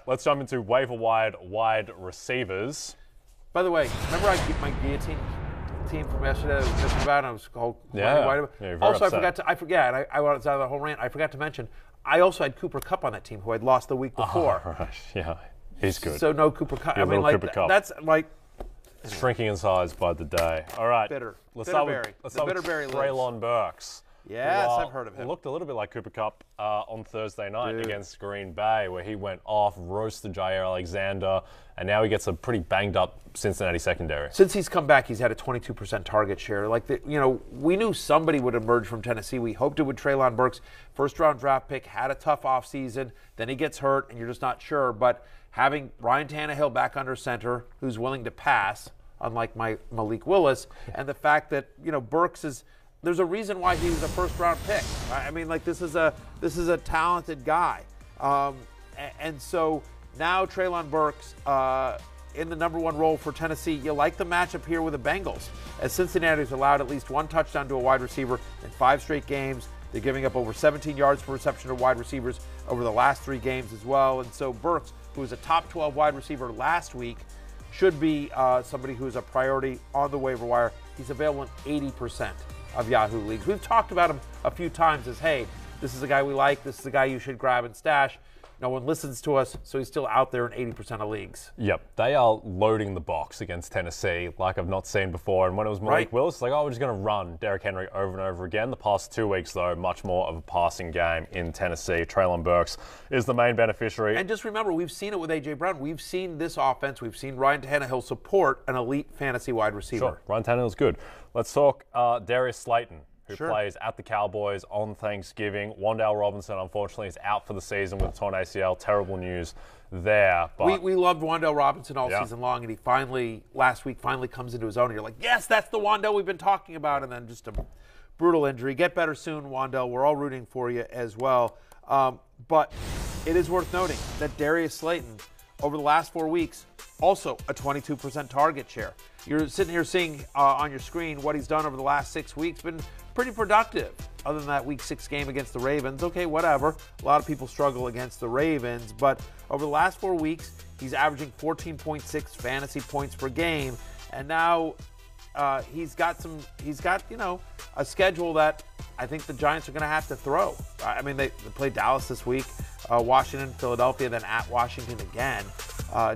let's jump into waiver wide receivers. By the way, remember I keep my guillotine team from yesterday? I was just about, and I was called. Yeah, you're very also, upset. I forgot. I was out of the whole rant. I forgot to mention. I also had Cooper Kupp on that team, who I'd lost the week before. Oh, right. Yeah, he's good. So no Cooper Kupp. I mean, like Cooper Kupp. That's like shrinking in size by the day. All right, let's start with Treylon Burks. Yes, I've heard of him. Looked a little bit like Cooper Kupp on Thursday night against Green Bay, where he went off, roasted Jair Alexander, and now he gets a pretty banged-up Cincinnati secondary. Since he's come back, he's had a 22% target share. We knew somebody would emerge from Tennessee. We hoped it would Treylon Burks. First-round draft pick, had a tough offseason. Then he gets hurt, and you're just not sure. But having Ryan Tannehill back under center, who's willing to pass, unlike Malik Willis, and the fact that, Burks is – there's a reason why he was a first-round pick. I mean, this is a talented guy, and so now Treylon Burks in the number one role for Tennessee. You like the matchup here with the Bengals, as Cincinnati's allowed at least one touchdown to a wide receiver in 5 straight games. They're giving up over 17 yards per reception to wide receivers over the last 3 games as well. And so Burks, who was a top 12 wide receiver last week, should be somebody who is a priority on the waiver wire. He's available in 80% of Yahoo leagues. We've talked about him a few times as, hey, this is a guy we like, this is a guy you should grab and stash. No one listens to us, so he's still out there in 80% of leagues. Yep, they are loading the box against Tennessee like I've not seen before. And when it was Malik Willis, it's like, we're just going to run Derrick Henry over and over again. The past 2 weeks, though, much more of a passing game in Tennessee. Treylon Burks is the main beneficiary. And just remember, we've seen it with A.J. Brown. We've seen this offense. We've seen Ryan Tannehill support an elite fantasy wide receiver. Sure, Ryan Tannehill's good. Let's talk Darius Slayton, who plays at the Cowboys on Thanksgiving. Wan'Dale Robinson, unfortunately, is out for the season with a torn ACL. Terrible news there. But we loved Wan'Dale Robinson all season long, and he last week comes into his own. And you're like, yes, that's the Wan'Dale we've been talking about. And then just a brutal injury. Get better soon, Wan'Dale. We're all rooting for you as well. But it is worth noting that Darius Slayton, over the last 4 weeks, also a 22% target share. You're sitting here seeing on your screen what he's done over the last 6 weeks. Been pretty productive, other than that Week 6 game against the Ravens. Okay, whatever. A lot of people struggle against the Ravens, but over the last 4 weeks, he's averaging 14.6 fantasy points per game, and now he's got a schedule that I think the Giants are going to have to throw. I mean, they play Dallas this week, Washington, Philadelphia, then at Washington again.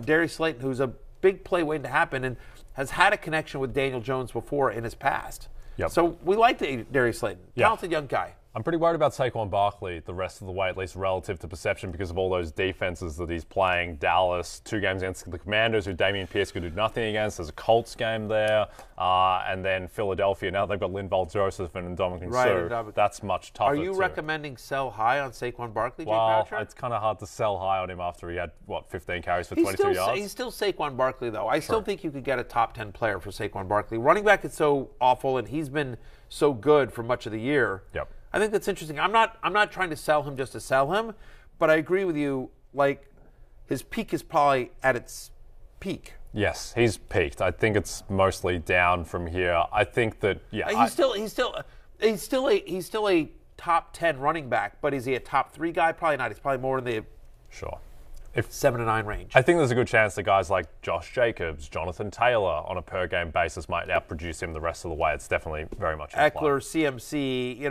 Darius Slayton, who's a big play waiting to happen, and has had a connection with Daniel Jones before in his past. Yep. So we like Darius Slayton. Talented young guy. I'm pretty worried about Saquon Barkley the rest of the way, at least relative to perception, because of all those defenses that he's playing. Dallas, 2 games against the Commanders, who Damian Pierce could do nothing against. There's a Colts game there. And then Philadelphia. Now they've got Linval Joseph and Dominican Sue. That's much tougher. Are you recommending sell high on Saquon Barkley, Jay Well, Patrick? it's kind of hard to sell high on him after he had, 15 carries for 22 yards? He's still Saquon Barkley, though. I still think you could get a top 10 player for Saquon Barkley. Running back is so awful, and he's been so good for much of the year. Yep. I think that's interesting. I'm not trying to sell him just to sell him, but I agree with you. Like, his peak is probably at its peak. Yes, he's peaked. I think it's mostly down from here. I think that he's still a top 10 running back, but is he a top 3 guy? Probably not. He's probably more in the 7 to 9 range. I think there's a good chance that guys like Josh Jacobs, Jonathan Taylor, on a per-game basis might outproduce him the rest of the way. It's definitely very much in play. Eckler, CMC,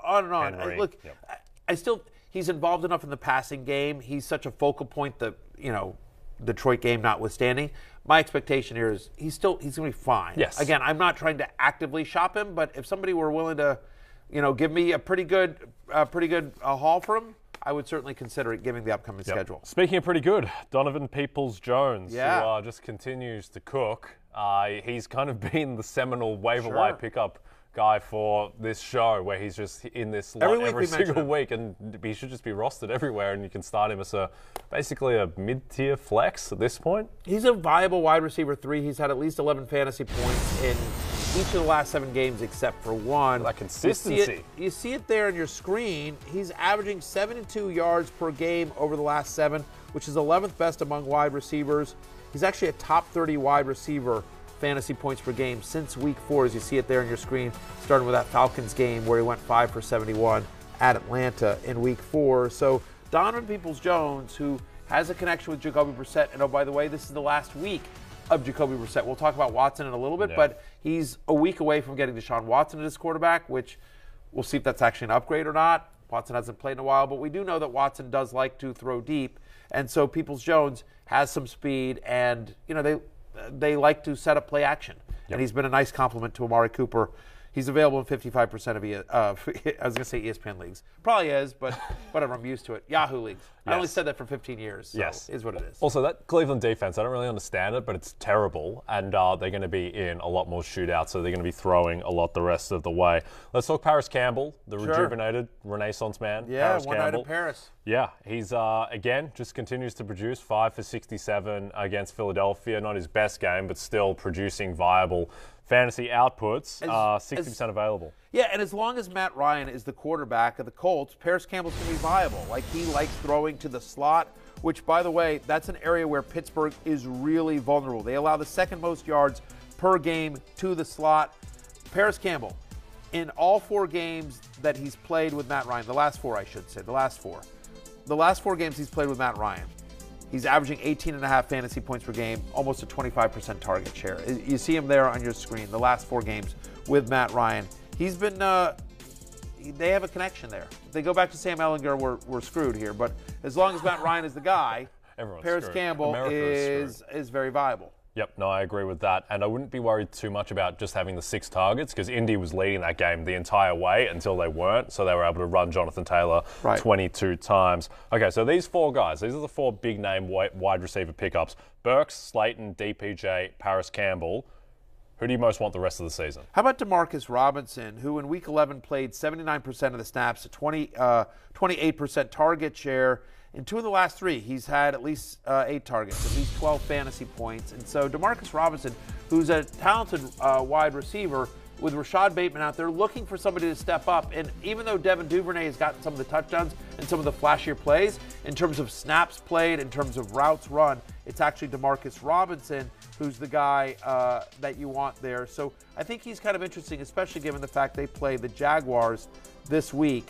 on and on. Henry, Look, he's involved enough in the passing game. He's such a focal point that, Detroit game notwithstanding. My expectation here is he's going to be fine. Yes. Again, I'm not trying to actively shop him, but if somebody were willing to, give me a pretty good haul for him, I would certainly consider it given the upcoming schedule. Speaking of pretty good, Donovan Peoples-Jones, who just continues to cook. He's kind of been the seminal waiver wire pickup guy for this show, where he's just in this slot every single week, and he should just be rostered everywhere, and you can start him as basically a mid-tier flex at this point. He's a viable wide receiver 3. He's had at least 11 fantasy points in each of the last 7 games except for one. That consistency. You see it there on your screen. He's averaging 72 yards per game over the last 7, which is 11th best among wide receivers. He's actually a top 30 wide receiver fantasy points per game since week 4, as you see it there on your screen, starting with that Falcons game where he went 5 for 71 at Atlanta in week 4. So Donovan Peoples-Jones, who has a connection with Jacoby Brissett. And oh, by the way, this is the last week of Jacoby Brissett. We'll talk about Watson in a little bit, but he's a week away from getting Deshaun Watson as his quarterback, which we'll see if that's actually an upgrade or not. Watson hasn't played in a while, but we do know that Watson does like to throw deep. And so Peoples-Jones has some speed, and they like to set up play action. And he's been a nice compliment to Amari Cooper. He's available in 55% of I was going to say ESPN leagues. Probably is, but whatever, I'm used to it. Yahoo leagues. I only said that for 15 years, so it is what it is. Also, that Cleveland defense, I don't really understand it, but it's terrible, and they're going to be in a lot more shootouts, so they're going to be throwing a lot the rest of the way. Let's talk Paris Campbell, the rejuvenated Renaissance man. Yeah, Paris one Campbell. night in Paris. Yeah, he's, again, just continues to produce 5 for 67 against Philadelphia. Not his best game, but still producing viable fantasy outputs, 60% available. Yeah, and as long as Matt Ryan is the quarterback of the Colts, Paris Campbell's going to be viable. Like, he likes throwing to the slot, which, by the way, that's an area where Pittsburgh is really vulnerable. They allow the second most yards per game to the slot. Paris Campbell, in all 4 games that he's played with Matt Ryan, the last 4 games he's played with Matt Ryan, he's averaging 18.5 fantasy points per game, almost a 25% target share. You see him there on your screen, the last 4 games with Matt Ryan. He's been, they have a connection there. If they go back to Sam Ehlinger, we're screwed here. But as long as Matt Ryan is the guy, Paris Campbell is very viable. Yep, no, I agree with that. And I wouldn't be worried too much about just having the 6 targets because Indy was leading that game the entire way until they weren't. So they were able to run Jonathan Taylor 22 times. Okay, so these 4 guys, these are the 4 big-name wide receiver pickups. Burks, Slayton, DPJ, Paris Campbell. Who do you most want the rest of the season? How about Demarcus Robinson, who in Week 11 played 79% of the snaps, a 28% target share. In 2 of the last 3, he's had at least 8 targets, at least 12 fantasy points. And so Demarcus Robinson, who's a talented wide receiver, with Rashad Bateman out there looking for somebody to step up. And even though Devin Duvernay has gotten some of the touchdowns and some of the flashier plays, in terms of snaps played, in terms of routes run, it's actually Demarcus Robinson who's the guy that you want there. So I think he's kind of interesting, especially given the fact they play the Jaguars this week.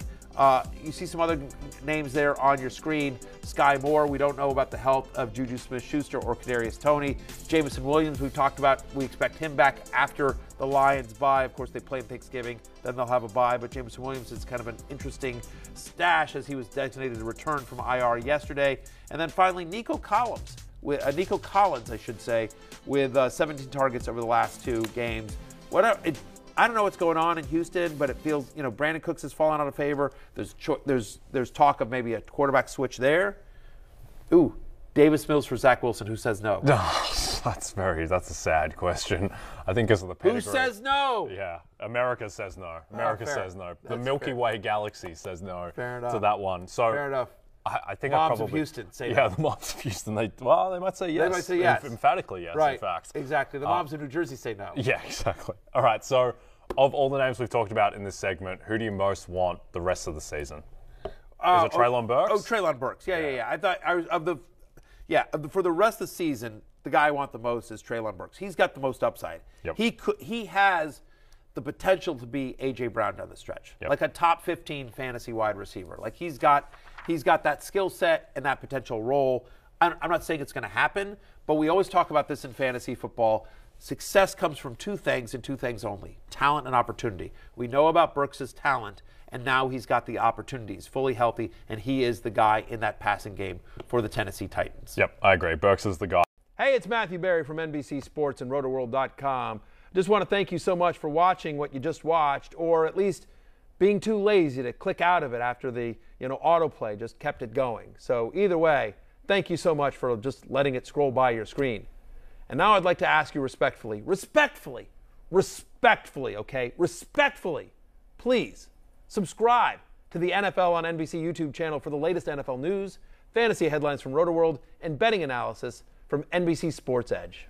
You see some other names there on your screen. Sky Moore, we don't know about the health of Juju Smith-Schuster or Kadarius Toney. Jameson Williams, we've talked about, we expect him back after the Lions bye. Of course, they play on Thanksgiving, then they'll have a bye, but Jameson Williams is kind of an interesting stash as he was designated to return from IR yesterday. And then finally, Nico Collins, with 17 targets over the last 2 games. I don't know what's going on in Houston, but it feels, Brandon Cooks has fallen out of favor. There's talk of maybe a quarterback switch there. Ooh, Davis Mills for Zach Wilson. Who says no? That's a sad question. I think because of the pedigree. Who says no? Yeah, America says no. America says no. The Milky Way galaxy says no to that one. So fair enough. I think Moms of Houston say no. Yeah, the moms of Houston. They might say yes. They might say yes. Emphatically yes, right. In fact. Exactly. The moms of New Jersey say no. Yeah, exactly. All right, so of all the names we've talked about in this segment, who do you most want the rest of the season? Is it Treylon Burks? Oh, Treylon Burks. Yeah. I thought for the rest of the season, the guy I want the most is Treylon Burks. He's got the most upside. Yep. He has the potential to be A.J. Brown down the stretch, like a top 15 fantasy wide receiver. Like he's got that skill set and that potential role. I'm not saying it's going to happen, but we always talk about this in fantasy football. Success comes from 2 things and 2 things only: talent and opportunity. We know about Burks' talent, and now he's got the opportunities, fully healthy, and he is the guy in that passing game for the Tennessee Titans. Yep, I agree. Burks is the guy. Hey, it's Matthew Berry from NBC Sports and RotoWorld.com. Just want to thank you so much for watching what you just watched, or at least being too lazy to click out of it after the autoplay just kept it going. So either way, thank you so much for just letting it scroll by your screen. And now I'd like to ask you respectfully, please subscribe to the NFL on NBC YouTube channel for the latest NFL news, fantasy headlines from RotoWorld, and betting analysis from NBC Sports Edge.